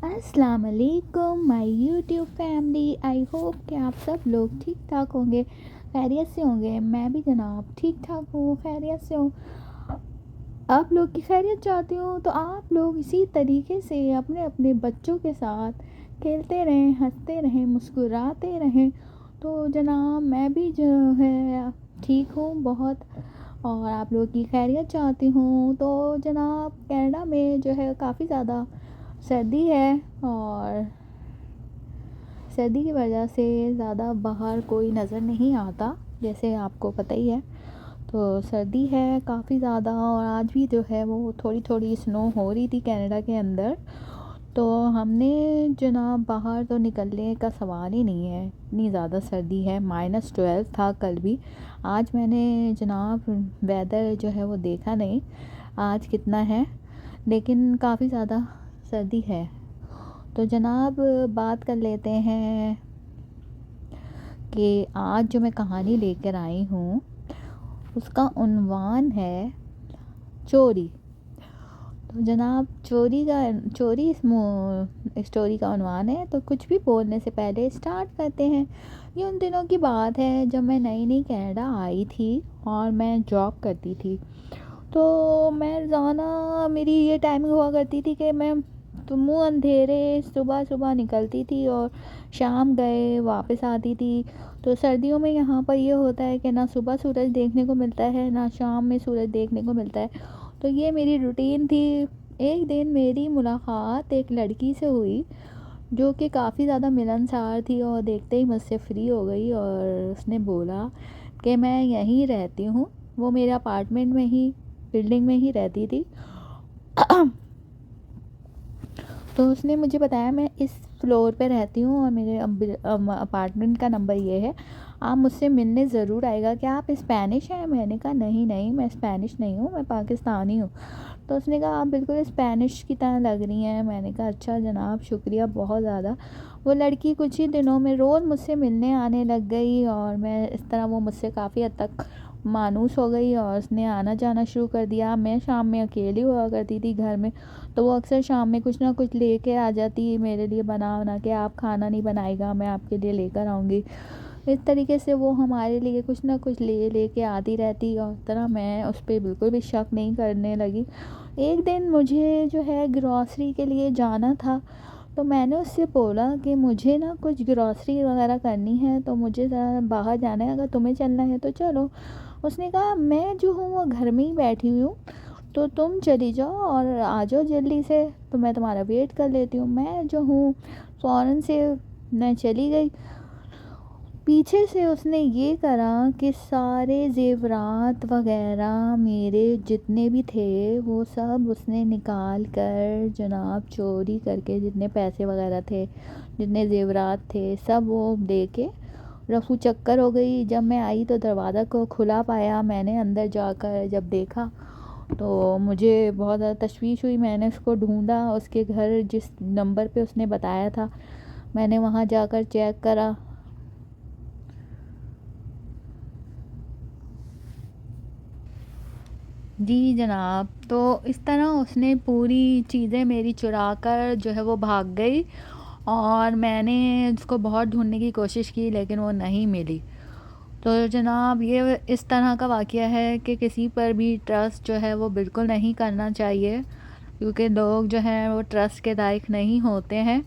अस्सलाम वालेकुम my YouTube family. I hope कि आप सब लोग ठीक ठाक होंगे, खैरियत से होंगे। मैं भी जनाब ठीक ठाक हूँ, खैरियत से हूँ। आप लोग की खैरियत चाहती हूँ तो आप लोग इसी तरीके से अपने अपने बच्चों के साथ खेलते रहें, हंसते रहें, मुस्कुराते रहें। तो जनाब मैं भी जो है ठीक हूँ बहुत, और आप लोग की खैरियत चाहती हूँ। तो जनाब कनाडा में जो है काफ़ी ज़्यादा सर्दी है, और सर्दी की वजह से ज़्यादा बाहर कोई नज़र नहीं आता, जैसे आपको पता ही है। तो सर्दी है काफ़ी ज़्यादा, और आज भी जो है वो थोड़ी थोड़ी स्नो हो रही थी कनाडा के अंदर। तो हमने जनाब बाहर तो निकलने का सवाल ही नहीं है, इतनी ज़्यादा सर्दी है। -12 था कल भी। आज मैंने जनाब वेदर जो है वो देखा नहीं आज कितना है, लेकिन काफ़ी ज़्यादा सर्दी है। तो जनाब बात कर लेते हैं कि आज जो मैं कहानी लेकर आई हूँ उसका उन्वान है चोरी। तो जनाब चोरी इस स्टोरी का उन्वान है। तो कुछ भी बोलने से पहले स्टार्ट करते हैं। ये उन दिनों की बात है जब मैं नई नई कनाडा आई थी और मैं जॉब करती थी। तो मैं रोज़ाना मेरी ये टाइमिंग हुआ करती थी कि मैं तो मुँह अंधेरे सुबह सुबह निकलती थी और शाम गए वापस आती थी। तो सर्दियों में यहाँ पर ये होता है कि ना सुबह सूरज देखने को मिलता है, ना शाम में सूरज देखने को मिलता है। तो ये मेरी रूटीन थी। एक दिन मेरी मुलाकात एक लड़की से हुई जो कि काफ़ी ज़्यादा मिलनसार थी, और देखते ही मुझसे फ्री हो गई और उसने बोला कि मैं यहीं रहती हूँ। वो मेरे अपार्टमेंट में ही, बिल्डिंग में ही रहती थी। तो उसने मुझे बताया मैं इस फ्लोर पे रहती हूँ और मेरे अपार्टमेंट का नंबर ये है, आप मुझसे मिलने ज़रूर आएगा। क्या आप स्पेनिश हैं? मैंने कहा नहीं नहीं, मैं स्पेनिश नहीं हूँ, मैं पाकिस्तानी हूँ। तो उसने कहा आप बिल्कुल स्पेनिश की तरह लग रही हैं। मैंने कहा अच्छा जनाब, शुक्रिया बहुत ज़्यादा। वो लड़की कुछ ही दिनों में रोज़ मुझसे मिलने आने लग गई, और मैं इस तरह वो मुझसे काफ़ी हद तक मानूस हो गई और उसने आना जाना शुरू कर दिया। मैं शाम में अकेली हुआ करती थी घर में, तो वो अक्सर शाम में कुछ ना कुछ लेके आ जाती मेरे लिए, बना के। आप खाना नहीं बनाएगा, मैं आपके लिए लेकर आऊँगी। इस तरीके से वो हमारे लिए कुछ ना कुछ लेके आती रहती, और इस तरह मैं उस पर बिल्कुल भी शक नहीं करने लगी। एक दिन मुझे जो है ग्रॉसरी के लिए जाना था, तो मैंने उससे बोला कि मुझे ना कुछ ग्रॉसरी वगैरह करनी है, तो मुझे ज़रा बाहर जाना है, अगर तुम्हें चलना है तो चलो। उसने कहा मैं जो हूँ वो घर में ही बैठी हुई हूँ, तो तुम चली जाओ और आ जाओ जल्दी से, तो मैं तुम्हारा वेट कर लेती हूँ। मैं जो हूँ फ़ौरन से मैं चली गई। पीछे से उसने ये करा कि सारे ज़ेवरात वगैरह मेरे जितने भी थे वो सब उसने निकाल कर जनाब चोरी करके, जितने पैसे वगैरह थे, जितने ज़ेवरात थे, सब वो दे के रफू चक्कर हो गई। जब मैं आई तो दरवाज़ा को खुला पाया मैंने। अंदर जाकर जब देखा तो मुझे बहुत ज़्यादा तशवीश हुई। मैंने उसको ढूंढा, उसके घर जिस नंबर पे उसने बताया था मैंने वहाँ जाकर चेक करा। जी जनाब, तो इस तरह उसने पूरी चीज़ें मेरी चुरा कर जो है वो भाग गई, और मैंने उसको बहुत ढूंढने की कोशिश की लेकिन वो नहीं मिली। तो जनाब ये इस तरह का वाक़या है कि किसी पर भी ट्रस्ट जो है वो बिल्कुल नहीं करना चाहिए, क्योंकि लोग जो हैं वो ट्रस्ट के लायक नहीं होते हैं।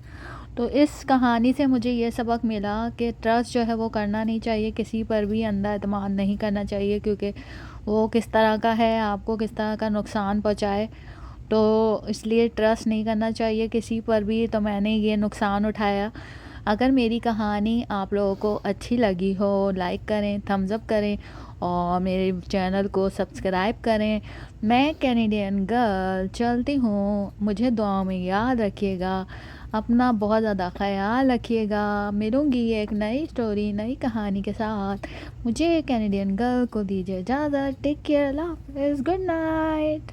तो इस कहानी से मुझे ये सबक मिला कि ट्रस्ट जो है वो करना नहीं चाहिए, किसी पर भी अंधा एतमाद नहीं करना चाहिए, क्योंकि वो किस तरह का है, आपको किस तरह का नुकसान पहुंचाए। तो इसलिए ट्रस्ट नहीं करना चाहिए किसी पर भी। तो मैंने ये नुकसान उठाया। अगर मेरी कहानी आप लोगों को अच्छी लगी हो, लाइक करें, थम्स अप करें, और मेरे चैनल को सब्सक्राइब करें। मैं कैनेडियन गर्ल चलती हूँ, मुझे दुआ में याद रखिएगा, अपना बहुत ज़्यादा ख्याल रखिएगा। मिलूँगी एक नई स्टोरी, नई कहानी के साथ। मुझे कैनेडियन गर्ल को दीजिए इजाज़त। टेक केयर, अल्लाह हाफ़िज़, गुड नाइट।